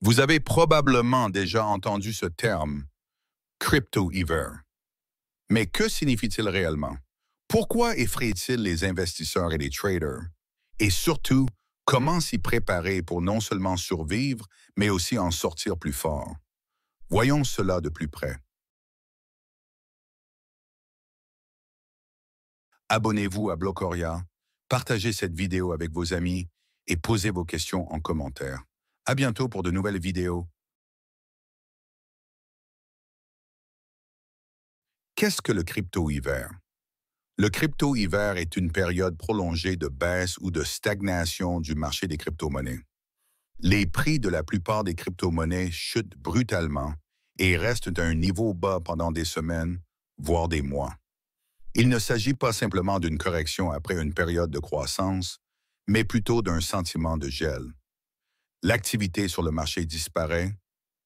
Vous avez probablement déjà entendu ce terme, crypto-hiver. Mais que signifie-t-il réellement? Pourquoi effraie-t-il les investisseurs et les traders? Et surtout, comment s'y préparer pour non seulement survivre, mais aussi en sortir plus fort? Voyons cela de plus près. Abonnez-vous à Blocoria, partagez cette vidéo avec vos amis et posez vos questions en commentaire. À bientôt pour de nouvelles vidéos. Qu'est-ce que le crypto-hiver? Le crypto-hiver est une période prolongée de baisse ou de stagnation du marché des crypto-monnaies. Les prix de la plupart des crypto-monnaies chutent brutalement et restent à un niveau bas pendant des semaines, voire des mois. Il ne s'agit pas simplement d'une correction après une période de croissance, mais plutôt d'un sentiment de gel. L'activité sur le marché disparaît,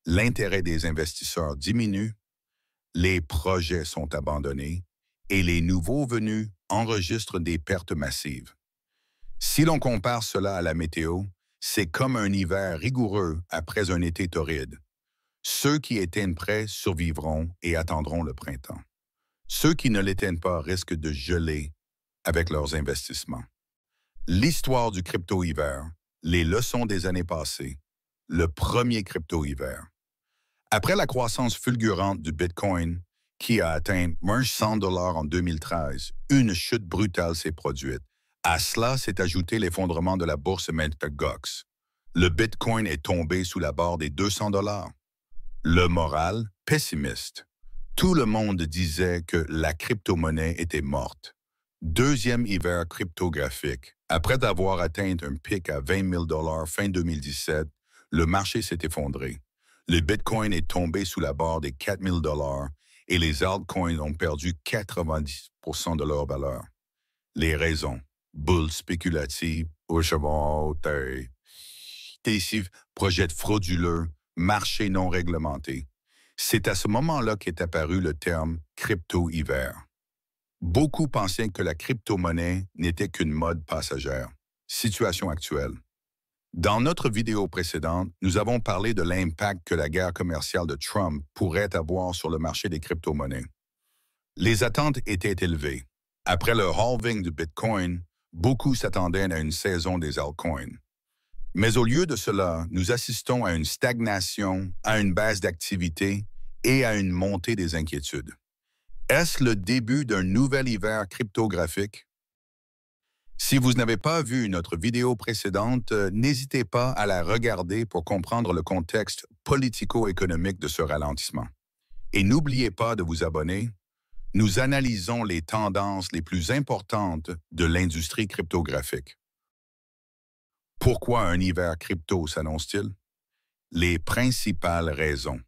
l'intérêt des investisseurs diminue, les projets sont abandonnés et les nouveaux venus enregistrent des pertes massives. Si l'on compare cela à la météo, c'est comme un hiver rigoureux après un été torride. Ceux qui éteignent prêts survivront et attendront le printemps. Ceux qui ne l'éteignent pas risquent de geler avec leurs investissements. L'histoire du crypto-hiver, les leçons des années passées, le premier crypto-hiver. Après la croissance fulgurante du Bitcoin, qui a atteint 100 $ en 2013, une chute brutale s'est produite. À cela s'est ajouté l'effondrement de la bourse Mt. Gox. Le Bitcoin est tombé sous la barre des 200 $. Le moral, pessimiste. Tout le monde disait que la crypto-monnaie était morte. Deuxième hiver cryptographique. Après avoir atteint un pic à 20 000 $ fin 2017, le marché s'est effondré. Le Bitcoin est tombé sous la barre des 4 000 $ et les altcoins ont perdu 90% de leur valeur. Les raisons: bulle spéculative, projet frauduleux, marché non réglementé. C'est à ce moment-là qu'est apparu le terme crypto-hiver. Beaucoup pensaient que la crypto-monnaie n'était qu'une mode passagère. Situation actuelle. Dans notre vidéo précédente, nous avons parlé de l'impact que la guerre commerciale de Trump pourrait avoir sur le marché des crypto-monnaies. Les attentes étaient élevées. Après le halving du Bitcoin, beaucoup s'attendaient à une saison des altcoins. Mais au lieu de cela, nous assistons à une stagnation, à une baisse d'activité et à une montée des inquiétudes. Est-ce le début d'un nouvel hiver cryptographique? Si vous n'avez pas vu notre vidéo précédente, n'hésitez pas à la regarder pour comprendre le contexte politico-économique de ce ralentissement. Et n'oubliez pas de vous abonner. Nous analysons les tendances les plus importantes de l'industrie cryptographique. Pourquoi un hiver crypto s'annonce-t-il? Les principales raisons.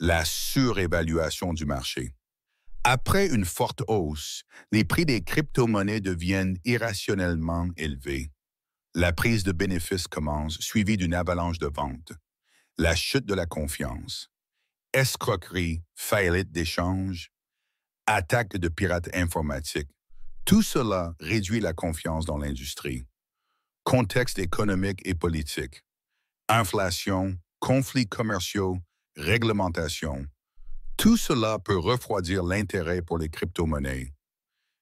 La surévaluation du marché. Après une forte hausse, les prix des crypto-monnaies deviennent irrationnellement élevés. La prise de bénéfices commence, suivie d'une avalanche de ventes. La chute de la confiance. Escroquerie, faillite d'échange, attaque de pirates informatiques. Tout cela réduit la confiance dans l'industrie. Contexte économique et politique. Inflation, conflits commerciaux, réglementation. Tout cela peut refroidir l'intérêt pour les crypto-monnaies.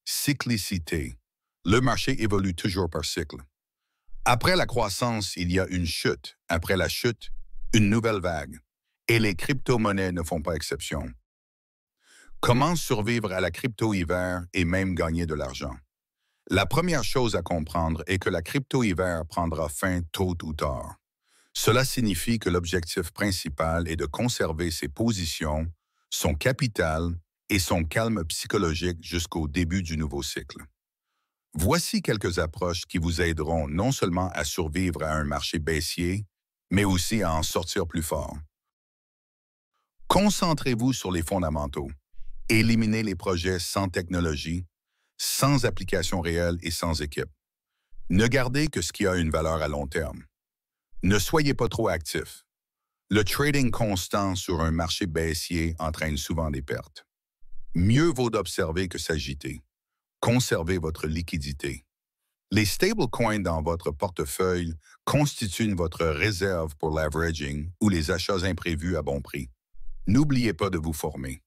Cyclicité. Le marché évolue toujours par cycle. Après la croissance, il y a une chute. Après la chute, une nouvelle vague. Et les crypto-monnaies ne font pas exception. Comment survivre à la crypto-hiver et même gagner de l'argent? La première chose à comprendre est que la crypto-hiver prendra fin tôt ou tard. Cela signifie que l'objectif principal est de conserver ses positions, son capital et son calme psychologique jusqu'au début du nouveau cycle. Voici quelques approches qui vous aideront non seulement à survivre à un marché baissier, mais aussi à en sortir plus fort. Concentrez-vous sur les fondamentaux. Éliminez les projets sans technologie, sans application réelle et sans équipe. Ne gardez que ce qui a une valeur à long terme. Ne soyez pas trop actif. Le trading constant sur un marché baissier entraîne souvent des pertes. Mieux vaut d'observer que s'agiter. Conservez votre liquidité. Les stablecoins dans votre portefeuille constituent votre réserve pour l'averaging ou les achats imprévus à bon prix. N'oubliez pas de vous former.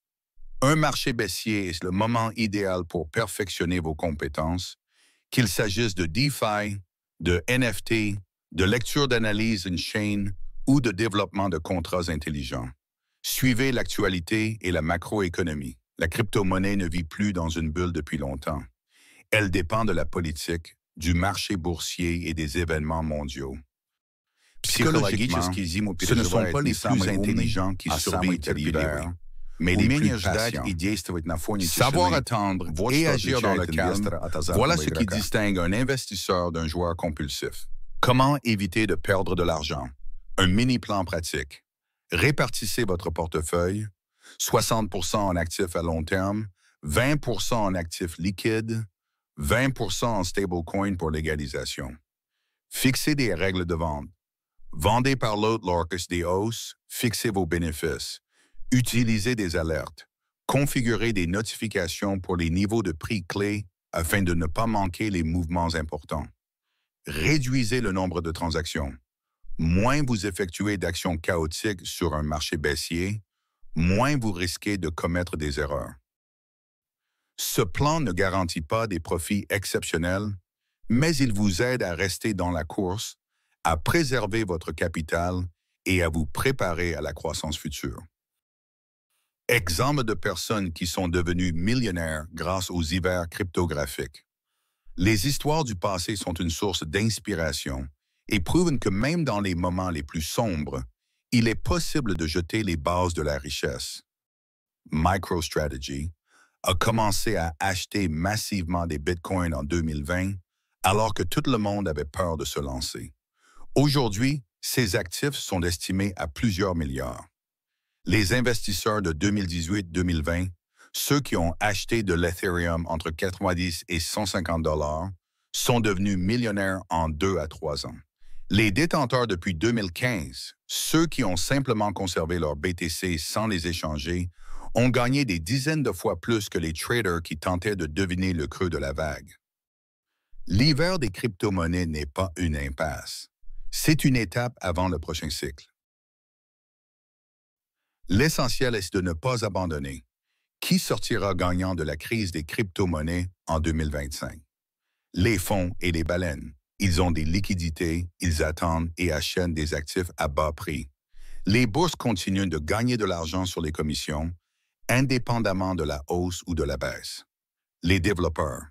Un marché baissier est le moment idéal pour perfectionner vos compétences, qu'il s'agisse de DeFi, de NFT, de lecture d'analyse in-chain ou de développement de contrats intelligents. Suivez l'actualité et la macroéconomie. La crypto-monnaie ne vit plus dans une bulle depuis longtemps. Elle dépend de la politique, du marché boursier et des événements mondiaux. Psychologiquement, ce ne sont pas les plus intelligents qui survivent l'hiver, mais les plus patients. Savoir attendre et agir dans le calme, voilà ce qui distingue un investisseur d'un joueur compulsif. Comment éviter de perdre de l'argent? Un mini-plan pratique. Répartissez votre portefeuille, 60% en actifs à long terme, 20% en actifs liquides, 20% en stablecoin pour l'égalisation. Fixez des règles de vente. Vendez par l'autre lorsque des hausses, fixez vos bénéfices. Utilisez des alertes. Configurez des notifications pour les niveaux de prix clés afin de ne pas manquer les mouvements importants. Réduisez le nombre de transactions. Moins vous effectuez d'actions chaotiques sur un marché baissier, moins vous risquez de commettre des erreurs. Ce plan ne garantit pas des profits exceptionnels, mais il vous aide à rester dans la course, à préserver votre capital et à vous préparer à la croissance future. Exemple de personnes qui sont devenues millionnaires grâce aux hivers cryptographiques. Les histoires du passé sont une source d'inspiration et prouvent que même dans les moments les plus sombres, il est possible de jeter les bases de la richesse. MicroStrategy a commencé à acheter massivement des bitcoins en 2020 alors que tout le monde avait peur de se lancer. Aujourd'hui, ces actifs sont estimés à plusieurs milliards. Les investisseurs de 2018-2020, ceux qui ont acheté de l'Ethereum entre 90 et 150 $, sont devenus millionnaires en 2 à 3 ans. Les détenteurs depuis 2015, ceux qui ont simplement conservé leur BTC sans les échanger, ont gagné des dizaines de fois plus que les traders qui tentaient de deviner le creux de la vague. L'hiver des crypto-monnaies n'est pas une impasse. C'est une étape avant le prochain cycle. L'essentiel est de ne pas abandonner. Qui sortira gagnant de la crise des crypto-monnaies en 2025? Les fonds et les baleines. Ils ont des liquidités, ils attendent et achètent des actifs à bas prix. Les bourses continuent de gagner de l'argent sur les commissions, indépendamment de la hausse ou de la baisse. Les développeurs.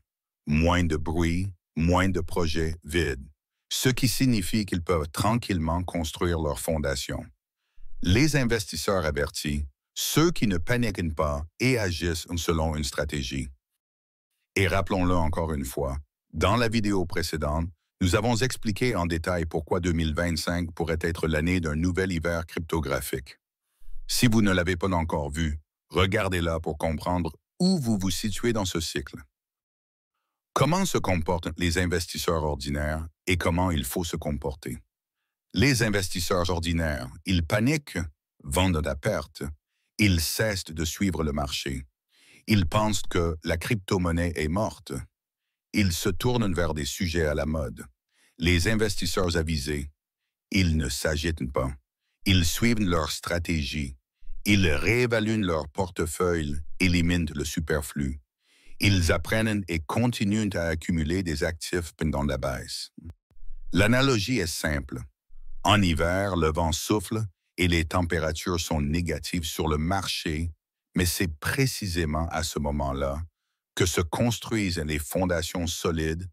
Moins de bruit, moins de projets vides, ce qui signifie qu'ils peuvent tranquillement construire leur fondation. Les investisseurs avertis, ceux qui ne paniquent pas et agissent selon une stratégie. Et rappelons-le encore une fois, dans la vidéo précédente, nous avons expliqué en détail pourquoi 2025 pourrait être l'année d'un nouvel hiver cryptographique. Si vous ne l'avez pas encore vu, regardez-la pour comprendre où vous vous situez dans ce cycle. Comment se comportent les investisseurs ordinaires et comment il faut se comporter? Les investisseurs ordinaires, ils paniquent, vendent à perte, ils cessent de suivre le marché. Ils pensent que la crypto-monnaie est morte. Ils se tournent vers des sujets à la mode. Les investisseurs avisés, ils ne s'agitent pas. Ils suivent leur stratégie. Ils réévaluent leur portefeuille, éliminent le superflu. Ils apprennent et continuent à accumuler des actifs pendant la baisse. L'analogie est simple. En hiver, le vent souffle et les températures sont négatives sur le marché, mais c'est précisément à ce moment-là que se construisent les fondations solides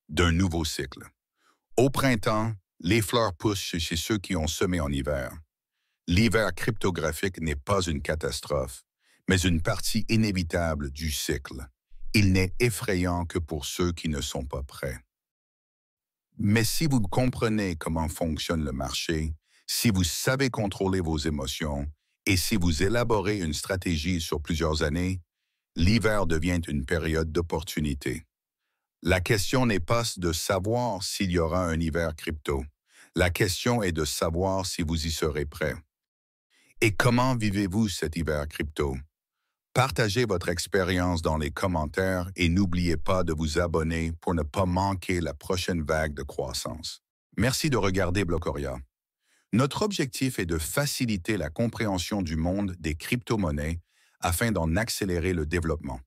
d'un nouveau cycle. Au printemps, les fleurs poussent chez ceux qui ont semé en hiver. L'hiver cryptographique n'est pas une catastrophe, mais une partie inévitable du cycle. Il n'est effrayant que pour ceux qui ne sont pas prêts. Mais si vous comprenez comment fonctionne le marché, si vous savez contrôler vos émotions et si vous élaborez une stratégie sur plusieurs années, l'hiver devient une période d'opportunité. La question n'est pas de savoir s'il y aura un hiver crypto. La question est de savoir si vous y serez prêt. Et comment vivez-vous cet hiver crypto? Partagez votre expérience dans les commentaires et n'oubliez pas de vous abonner pour ne pas manquer la prochaine vague de croissance. Merci de regarder Blocoria. Notre objectif est de faciliter la compréhension du monde des crypto-monnaies afin d'en accélérer le développement.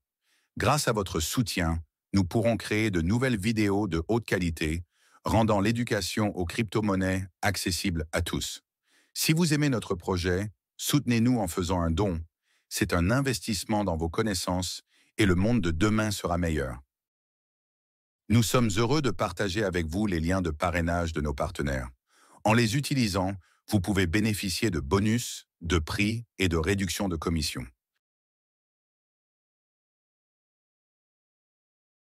Grâce à votre soutien, nous pourrons créer de nouvelles vidéos de haute qualité, rendant l'éducation aux crypto-monnaies accessible à tous. Si vous aimez notre projet, soutenez-nous en faisant un don. C'est un investissement dans vos connaissances et le monde de demain sera meilleur. Nous sommes heureux de partager avec vous les liens de parrainage de nos partenaires. En les utilisant, vous pouvez bénéficier de bonus, de prix et de réduction de commission.